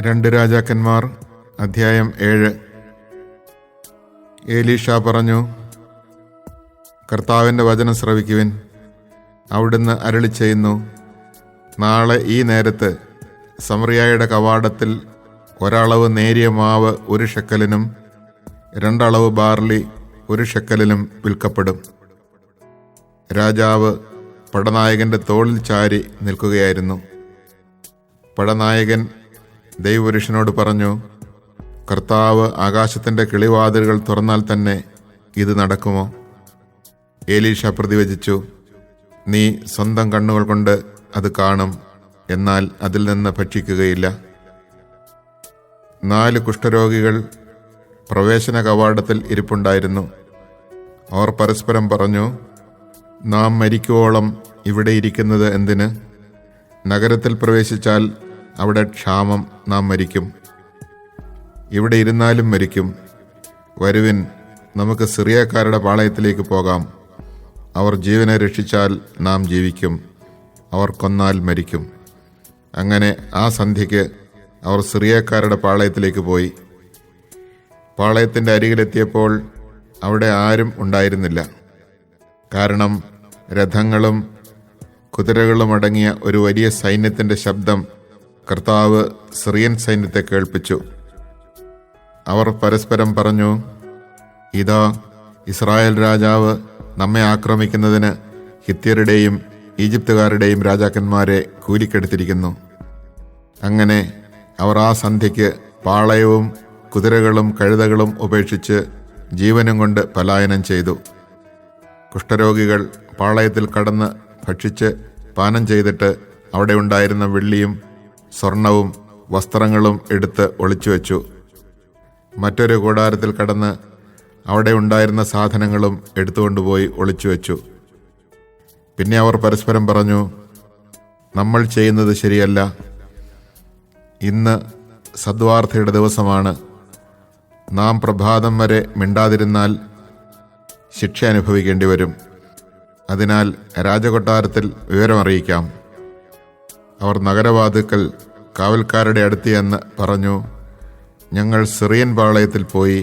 രണ്ട് രാജാക്കന്മാർ അധ്യായം 7. ഏലീഷ പറഞ്ഞു, കർത്താവിൻ്റെ വചനം ശ്രവിക്കുവിൻ. അവിടുന്ന് അരുളി ചെയ്യുന്നു, നാളെ ഈ നേരത്ത് സമറിയായുടെ കവാടത്തിൽ ഒരളവ് നേരിയ മാവ് 1 ഷെക്കലിനും 2 അളവ് ബാർലി 1 ഷെക്കലിനും വിൽക്കപ്പെടും. രാജാവ് പടനായകൻ്റെ തോളിൽ ചാരി നിൽക്കുകയായിരുന്നു. പടനായകൻ ദൈവപുരുഷനോട് പറഞ്ഞു, കർത്താവ് ആകാശത്തിൻ്റെ കിളിവാതിലുകൾ തുറന്നാൽ തന്നെ ഇത് നടക്കുമോ? ഏലീഷ പ്രതിവചിച്ചു, നീ സ്വന്തം കണ്ണുകൾ കൊണ്ട് അത് കാണും, എന്നാൽ അതിൽ നിന്ന് ഭക്ഷിക്കുകയില്ല. 4 കുഷ്ഠരോഗികൾ പ്രവേശന കവാടത്തിൽ ഇരിപ്പുണ്ടായിരുന്നു. അവർ പരസ്പരം പറഞ്ഞു, നാം മരിക്കുവോളം ഇവിടെ ഇരിക്കുന്നത് എന്തിന്? നഗരത്തിൽ പ്രവേശിച്ചാൽ അവിടെ ക്ഷാമം, നാം മരിക്കും. ഇവിടെ ഇരുന്നാലും മരിക്കും. വരുവിൻ, നമുക്ക് സിറിയക്കാരുടെ പാളയത്തിലേക്ക് പോകാം. അവർ ജീവനെ രക്ഷിച്ചാൽ നാം ജീവിക്കും, അവർ കൊന്നാൽ മരിക്കും. അങ്ങനെ ആ സന്ധ്യയ്ക്ക് അവർ സിറിയക്കാരുടെ പാളയത്തിലേക്ക് പോയി. പാളയത്തിൻ്റെ അരികിലെത്തിയപ്പോൾ അവിടെ ആരും ഉണ്ടായിരുന്നില്ല. കാരണം രഥങ്ങളും കുതിരകളും അടങ്ങിയ ഒരു വലിയ സൈന്യത്തിൻ്റെ ശബ്ദം കർത്താവ് സിറിയൻ സൈന്യത്തെ കേൾപ്പിച്ചു. അവർ പരസ്പരം പറഞ്ഞു, ഇതാ ഇസ്രായേൽ രാജാവ് നമ്മെ ആക്രമിക്കുന്നതിന് ഹിത്യരുടെയും ഈജിപ്തുകാരുടെയും രാജാക്കന്മാരെ കൂലിക്കെടുത്തിരിക്കുന്നു. അങ്ങനെ അവർ ആ സന്ധ്യയ്ക്ക് പാളയവും കുതിരകളും കഴുതകളും ഉപേക്ഷിച്ച് ജീവനും കൊണ്ട് പലായനം ചെയ്തു. കുഷ്ഠരോഗികൾ പാളയത്തിൽ കടന്ന് ഭക്ഷിച്ച് പാനം ചെയ്തിട്ട് അവിടെ ഉണ്ടായിരുന്ന വെള്ളിയും സ്വർണവും വസ്ത്രങ്ങളും എടുത്ത് ഒളിച്ചുവെച്ചു. മറ്റൊരു കൂടാരത്തിൽ കടന്ന് അവിടെ ഉണ്ടായിരുന്ന സാധനങ്ങളും എടുത്തുകൊണ്ടുപോയി ഒളിച്ചുവെച്ചു. പിന്നെ അവർ പരസ്പരം പറഞ്ഞു, നമ്മൾ ചെയ്യുന്നത് ശരിയല്ല. ഇന്ന് സദ്വാർത്തയുടെ ദിവസമാണ്. നാം പ്രഭാതം വരെ മിണ്ടാതിരുന്നാൽ ശിക്ഷ അനുഭവിക്കേണ്ടി വരും. അതിനാൽ രാജകൊട്ടാരത്തിൽ വിവരമറിയിക്കാം. അവർ നഗരവാതിൽക്കൽ കാവൽക്കാരുടെ അടുത്ത് ചെന്ന് പറഞ്ഞു, ഞങ്ങൾ സിറിയൻ പാളയത്തിൽ പോയി.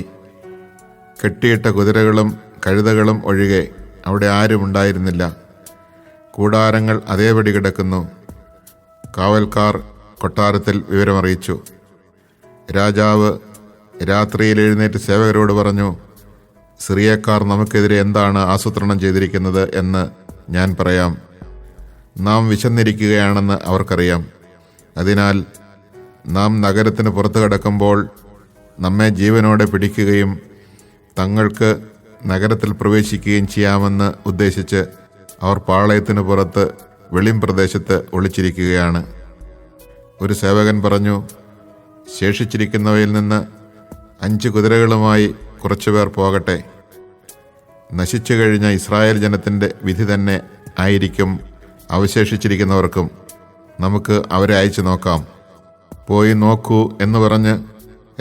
കെട്ടിയിട്ട കുതിരകളും കഴുതകളും ഒഴികെ അവിടെ ആരും ഉണ്ടായിരുന്നില്ല. കൂടാരങ്ങൾ അതേപടി കിടക്കുന്നു. കാവൽക്കാർ കൊട്ടാരത്തിൽ വിവരമറിയിച്ചു. രാജാവ് രാത്രിയിൽ എഴുന്നേറ്റ് സേവകരോട് പറഞ്ഞു, സിറിയക്കാർ നമുക്കെതിരെ എന്താണ് ആസൂത്രണം ചെയ്തിരിക്കുന്നത് എന്ന് ഞാൻ പറയാം. നാം വിശന്നിരിക്കുകയാണെന്ന് അവർക്കറിയാം. അതിനാൽ നാം നഗരത്തിന് പുറത്തു കടക്കുമ്പോൾ നമ്മെ ജീവനോടെ പിടിക്കുകയും തങ്ങൾക്ക് നഗരത്തിൽ പ്രവേശിക്കുകയും ചെയ്യാമെന്ന് ഉദ്ദേശിച്ച് അവർ പാളയത്തിന് പുറത്ത് വെളിം പ്രദേശത്ത് ഒളിച്ചിരിക്കുകയാണ്. ഒരു സേവകൻ പറഞ്ഞു, ശേഷിച്ചിരിക്കുന്നവയിൽ നിന്ന് 5 കുതിരകളുമായി കുറച്ചുപേർ പോകട്ടെ. നശിച്ചു കഴിഞ്ഞ ഇസ്രായേൽ ജനത്തിൻ്റെ വിധി തന്നെ ആയിരിക്കും അവശേഷിച്ചിരിക്കുന്നവർക്കും. നമുക്ക് അവരെ അയച്ചു നോക്കാം. പോയി നോക്കൂ എന്ന് പറഞ്ഞ്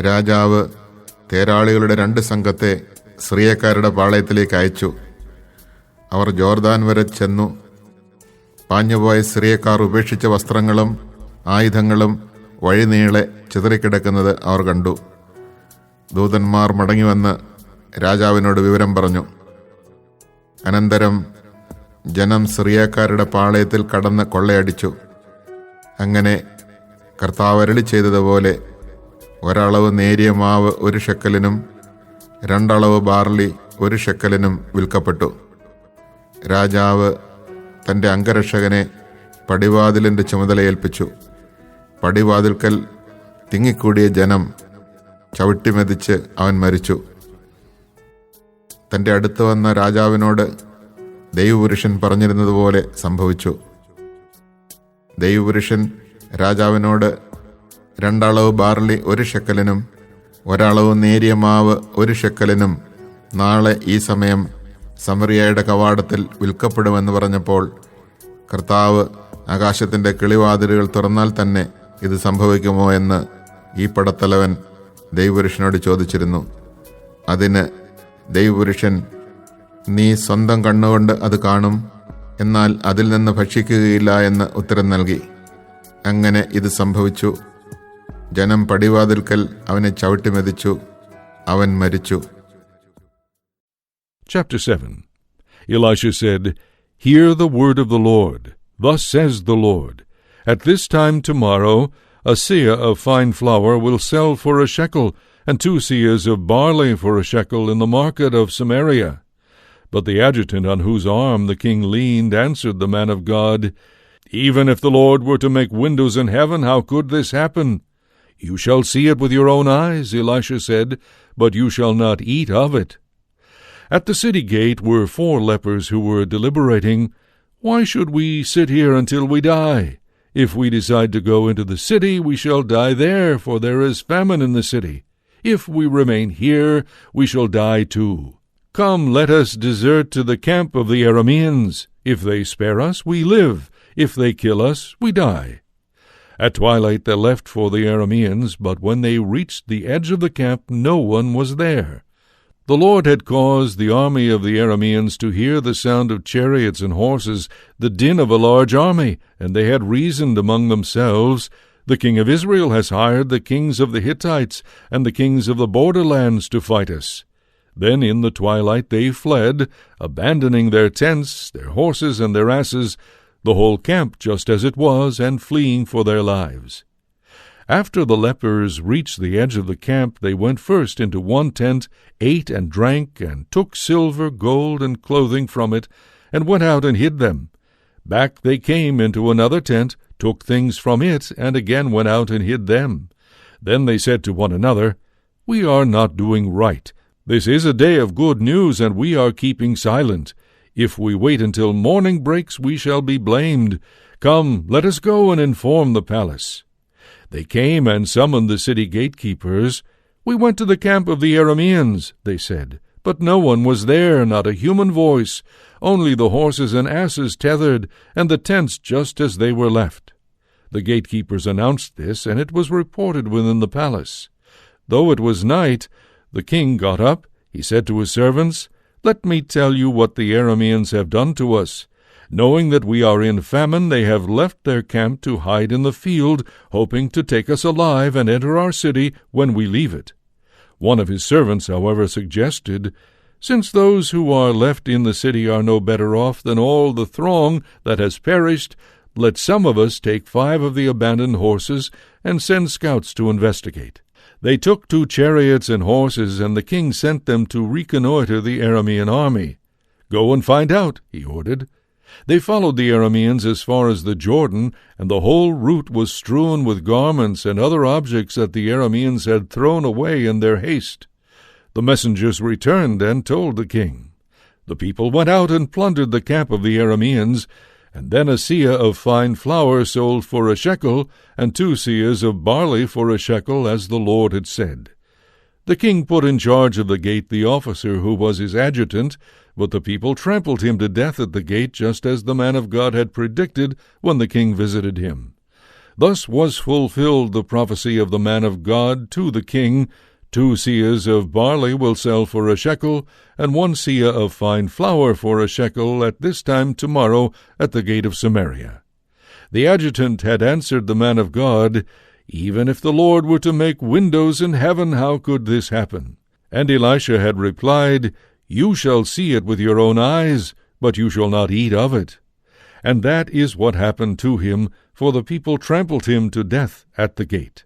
രാജാവ് തേരാളികളുടെ 2 സംഘത്തെ സിറിയക്കാരുടെ പാളയത്തിലേക്ക് അയച്ചു. അവർ ജോർദാൻ വരെ ചെന്നു. പാഞ്ഞുപോയ സിറിയക്കാർ ഉപേക്ഷിച്ച വസ്ത്രങ്ങളും ആയുധങ്ങളും വഴിനീളെ ചിതറിക്കിടക്കുന്നത് അവർ കണ്ടു. ദൂതന്മാർ മടങ്ങിവന്ന് രാജാവിനോട് വിവരം പറഞ്ഞു. അനന്തരം ജനം സിറിയക്കാരുടെ പാളയത്തിൽ കടന്ന് കൊള്ളയടിച്ചു. അങ്ങനെ കർത്താവ് അരുളി ചെയ്തതുപോലെ ഒരളവ് നേരിയ മാവ് 1 ഷെക്കലിനും 2 അളവ് ബാർലി 1 ഷെക്കലിനും വിൽക്കപ്പെട്ടു. രാജാവ് തൻ്റെ അംഗരക്ഷകനെ പടിവാതിലിൻ്റെ ചുമതല ഏൽപ്പിച്ചു. പടിവാതിൽക്കൽ തിങ്ങിക്കൂടിയ ജനം ചവിട്ടിമെതിച്ച് അവൻ മരിച്ചു. തൻ്റെ അടുത്ത് വന്ന രാജാവിനോട് ദൈവപുരുഷൻ പറഞ്ഞിരുന്നതുപോലെ സംഭവിച്ചു. ദൈവപുരുഷൻ രാജാവിനോട് 2 അളവ് ബാർലി 1 ഷെക്കലിനും 1 അളവ് നേരിയ മാവ് 1 ഷെക്കലിനും നാളെ ഈ സമയം സമറിയയുടെ കവാടത്തിൽ വിൽക്കപ്പെടുമെന്ന് പറഞ്ഞപ്പോൾ കർത്താവ് ആകാശത്തിൻ്റെ കിളിവാതിലുകൾ തുറന്നാൽ തന്നെ ഇത് സംഭവിക്കുമോ എന്ന് ഈ പടത്തലവൻ ദൈവപുരുഷനോട് ചോദിച്ചിരുന്നു. അതിന് ദൈവപുരുഷൻ, നീ സ്വന്തം കണ്ണുകൊണ്ട് അത് കാണും, എന്നാൽ അതിൽ നിന്ന് ഭക്ഷിക്കുകയില്ല എന്ന് ഉത്തരം നൽകി. അങ്ങനെ ഇത് സംഭവിച്ചു. ജനം പടിവാതിൽക്കൽ അവനെ ചവിട്ടിമെതിച്ചു. അവൻ മരിച്ചു. Chapter 7. Elisha said, Hear the word of the Lord. Thus says the Lord, At this time tomorrow a seah of fine flour will sell for a shekel, and 2 seahs of barley for a shekel in the market of Samaria. But the adjutant on whose arm the king leaned answered the man of God, Even if the Lord were to make windows in heaven, how could this happen? You shall see it with your own eyes, Elisha said, but you shall not eat of it. At the city gate were 4 lepers who were deliberating, Why should we sit here until we die? If we decide to go into the city, we shall die there, for there is famine in the city. If we remain here, we shall die too. Come, let us desert to the camp of the Arameans. If they spare us, we live. If they kill us, we die. At twilight they left for the Arameans, but when they reached the edge of the camp, no one was there. The Lord had caused the army of the Arameans to hear the sound of chariots and horses, the din of a large army, and they had reasoned among themselves, The king of Israel has hired the kings of the Hittites and the kings of the borderlands to fight us. Then in the twilight they fled, abandoning their tents, their horses, and their asses, the whole camp just as it was, and fleeing for their lives. After the lepers reached the edge of the camp, they went first into one tent, ate and drank, and took silver, gold, and clothing from it, and went out and hid them. Back they came into another tent, took things from it, and again went out and hid them. Then they said to one another, We are not doing right. This is a day of good news, and we are keeping silent. If we wait until morning breaks, we shall be blamed. Come, let us go and inform the palace. They came and summoned the city gatekeepers. We went to the camp of the Arameans, they said, but no one was there, not a human voice, only the horses and asses tethered, and the tents just as they were left. The gatekeepers announced this, and it was reported within the palace. Though it was night, the king got up. He said to his servants, Let me tell you what the Arameans have done to us. Knowing that we are in famine, they have left their camp to hide in the field, hoping to take us alive and enter our city when we leave it. One of his servants, however, suggested, Since those who are left in the city are no better off than all the throng that has perished, let some of us take 5 of the abandoned horses and send scouts to investigate. They took 2 chariots and horses, and the king sent them to reconnoiter the Aramean army. Go and find out, he ordered. They followed the Arameans as far as the Jordan, and the whole route was strewn with garments and other objects that the Arameans had thrown away in their haste. The messengers returned and told the king. The people went out and plundered the camp of the Arameans, and then a seah of fine flour sold for a shekel, and 2 seahs of barley for a shekel, as the Lord had said. The king put in charge of the gate the officer who was his adjutant, but the people trampled him to death at the gate, just as the man of God had predicted when the king visited him. Thus was fulfilled the prophecy of the man of God to the king, 2 seahs of barley will sell for a shekel, and 1 seah of fine flour for a shekel at this time tomorrow at the gate of Samaria. The adjutant had answered the man of God, Even if the Lord were to make windows in heaven, how could this happen? And Elisha had replied, You shall see it with your own eyes, but you shall not eat of it. And that is what happened to him, for the people trampled him to death at the gate.